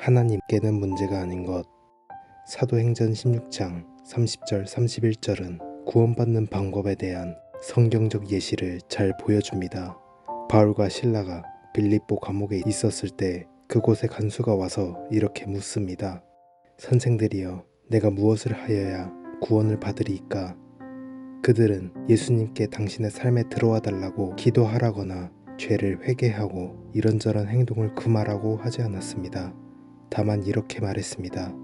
하나님께는 문제가 아닌 것. 사도행전 16장 30절 31절은 구원받는 방법에 대한 성경적 예시를 잘 보여줍니다. 바울과 실라가 빌립보 감옥에 있었을 때 그곳에 간수가 와서 이렇게 묻습니다. 선생들이여, 내가 무엇을 하여야 구원을 받으리이까? 그들은 예수님께 당신의 삶에 들어와 달라고 기도하라거나 죄를 회개하고 이런저런 행동을 금하라고 하지 않았습니다. 다만 이렇게 말했습니다.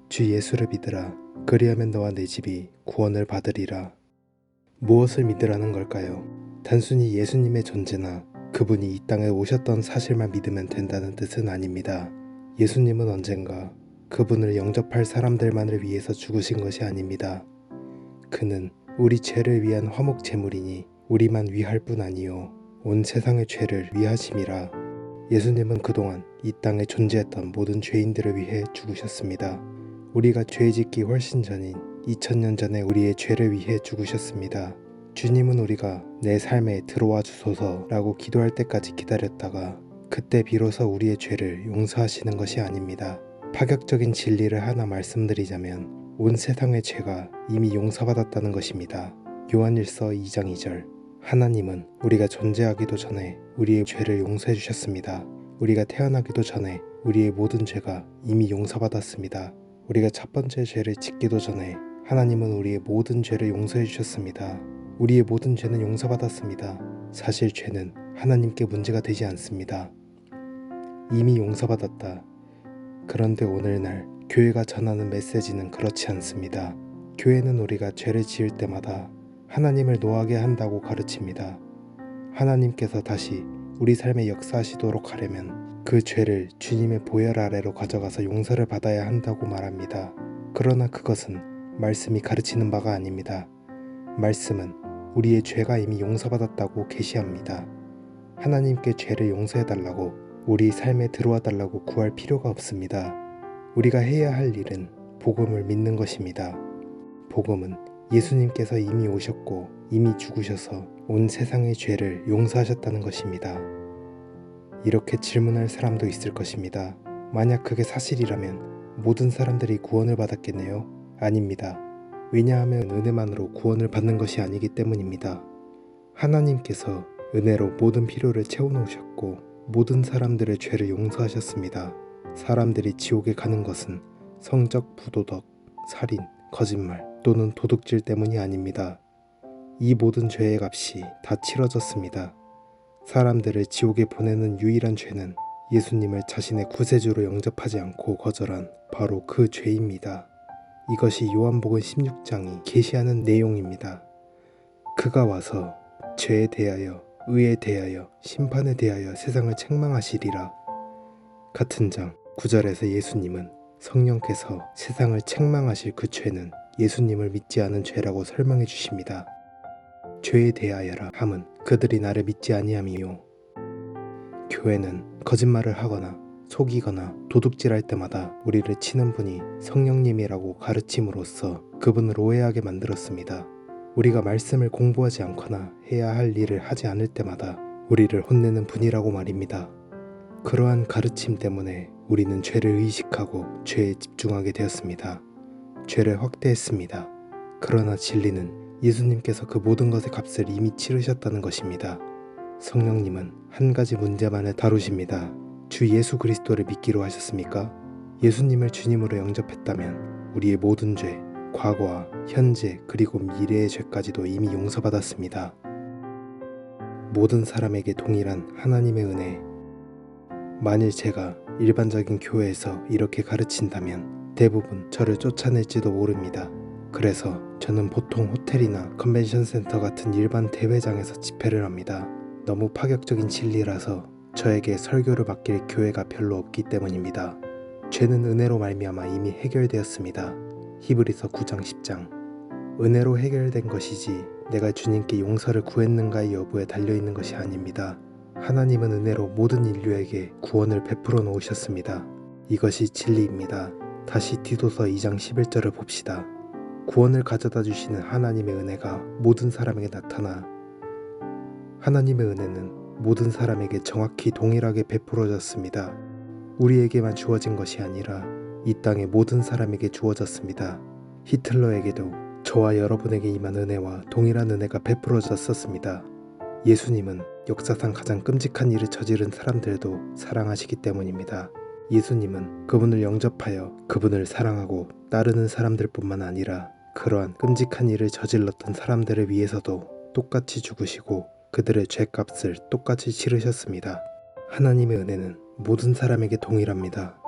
주 예수를 믿으라. 그리하면 너와 내 집이 구원을 받으리라. 무엇을 믿으라는 걸까요? 단순히 예수님의 존재나 그분이 이 땅에 오셨던 사실만 믿으면 된다는 뜻은 아닙니다. 예수님은 언젠가 그분을 영접할 사람들만을 위해서 죽으신 것이 아닙니다. 그는 우리 죄를 위한 화목 제물이니 우리만 위할 뿐 아니요 온 세상의 죄를 위하심이라. 예수님은 그동안 이 땅에 존재했던 모든 죄인들을 위해 죽으셨습니다. 우리가 죄 짓기 훨씬 전인 2000년 전에 우리의 죄를 위해 죽으셨습니다. 주님은 우리가 내 삶에 들어와 주소서라고 기도할 때까지 기다렸다가 그때 비로소 우리의 죄를 용서하시는 것이 아닙니다. 파격적인 진리를 하나 말씀드리자면 온 세상의 죄가 이미 용서받았다는 것입니다. 요한일서 2장 2절. 하나님은 우리가 존재하기도 전에 우리의 죄를 용서해 주셨습니다. 우리가 태어나기도 전에 우리의 모든 죄가 이미 용서받았습니다. 우리가 첫 번째 죄를 짓기도 전에 하나님은 우리의 모든 죄를 용서해 주셨습니다. 우리의 모든 죄는 용서받았습니다. 사실 죄는 하나님께 문제가 되지 않습니다. 이미 용서받았다. 그런데 오늘날 교회가 전하는 메시지는 그렇지 않습니다. 교회는 우리가 죄를 지을 때마다 하나님을 노하게 한다고 가르칩니다. 하나님께서 다시 우리 삶에 역사하시도록 하려면 그 죄를 주님의 보혈 아래로 가져가서 용서를 받아야 한다고 말합니다. 그러나 그것은 말씀이 가르치는 바가 아닙니다. 말씀은 우리의 죄가 이미 용서받았다고 계시합니다. 하나님께 죄를 용서해달라고 우리 삶에 들어와 달라고 구할 필요가 없습니다. 우리가 해야 할 일은 복음을 믿는 것입니다. 복음은 예수님께서 이미 오셨고 이미 죽으셔서 온 세상의 죄를 용서하셨다는 것입니다. 이렇게 질문할 사람도 있을 것입니다. 만약 그게 사실이라면 모든 사람들이 구원을 받았겠네요? 아닙니다. 왜냐하면 은혜만으로 구원을 받는 것이 아니기 때문입니다. 하나님께서 은혜로 모든 필요를 채워놓으셨고 모든 사람들의 죄를 용서하셨습니다. 사람들이 지옥에 가는 것은 성적 부도덕, 살인, 거짓말 또는 도둑질 때문이 아닙니다. 이 모든 죄의 값이 다 치러졌습니다. 사람들을 지옥에 보내는 유일한 죄는 예수님을 자신의 구세주로 영접하지 않고 거절한 바로 그 죄입니다. 이것이 요한복음 16장이 계시하는 내용입니다. 그가 와서 죄에 대하여, 의에 대하여, 심판에 대하여 세상을 책망하시리라. 같은 장 9절에서 예수님은 성령께서 세상을 책망하실 그 죄는 예수님을 믿지 않은 죄라고 설명해 주십니다. 죄에 대하여라 함은 그들이 나를 믿지 아니함이요. 교회는 거짓말을 하거나 속이거나 도둑질할 때마다 우리를 치는 분이 성령님이라고 가르침으로써 그분을 오해하게 만들었습니다. 우리가 말씀을 공부하지 않거나 해야 할 일을 하지 않을 때마다 우리를 혼내는 분이라고 말입니다. 그러한 가르침 때문에 우리는 죄를 의식하고 죄에 집중하게 되었습니다. 죄를 확대했습니다. 그러나 진리는 예수님께서 그 모든 것의 값을 이미 치르셨다는 것입니다. 성령님은 한 가지 문제만을 다루십니다. 주 예수 그리스도를 믿기로 하셨습니까? 예수님을 주님으로 영접했다면 우리의 모든 죄, 과거와 현재 그리고 미래의 죄까지도 이미 용서받았습니다. 모든 사람에게 동일한 하나님의 은혜. 만일 제가 일반적인 교회에서 이렇게 가르친다면 대부분 저를 쫓아낼지도 모릅니다. 그래서 저는 보통 호텔이나 컨벤션 센터 같은 일반 대회장에서 집회를 합니다. 너무 파격적인 진리라서 저에게 설교를 맡길 교회가 별로 없기 때문입니다. 죄는 은혜로 말미암아 이미 해결되었습니다. 히브리서 9장 10장. 은혜로 해결된 것이지 내가 주님께 용서를 구했는가의 여부에 달려있는 것이 아닙니다. 하나님은 은혜로 모든 인류에게 구원을 베풀어 놓으셨습니다. 이것이 진리입니다. 다시 디도서 2장 11절을 봅시다. 구원을 가져다 주시는 하나님의 은혜가 모든 사람에게 나타나 하나님의 은혜는 모든 사람에게 정확히 동일하게 베풀어졌습니다. 우리에게만 주어진 것이 아니라 이 땅의 모든 사람에게 주어졌습니다. 히틀러에게도 저와 여러분에게 임한 은혜와 동일한 은혜가 베풀어졌었습니다. 예수님은 역사상 가장 끔찍한 일을 저지른 사람들도 사랑하시기 때문입니다. 예수님은 그분을 영접하여 그분을 사랑하고 따르는 사람들뿐만 아니라 그러한 끔찍한 일을 저질렀던 사람들을 위해서도 똑같이 죽으시고 그들의 죄값을 똑같이 치르셨습니다. 하나님의 은혜는 모든 사람에게 동일합니다.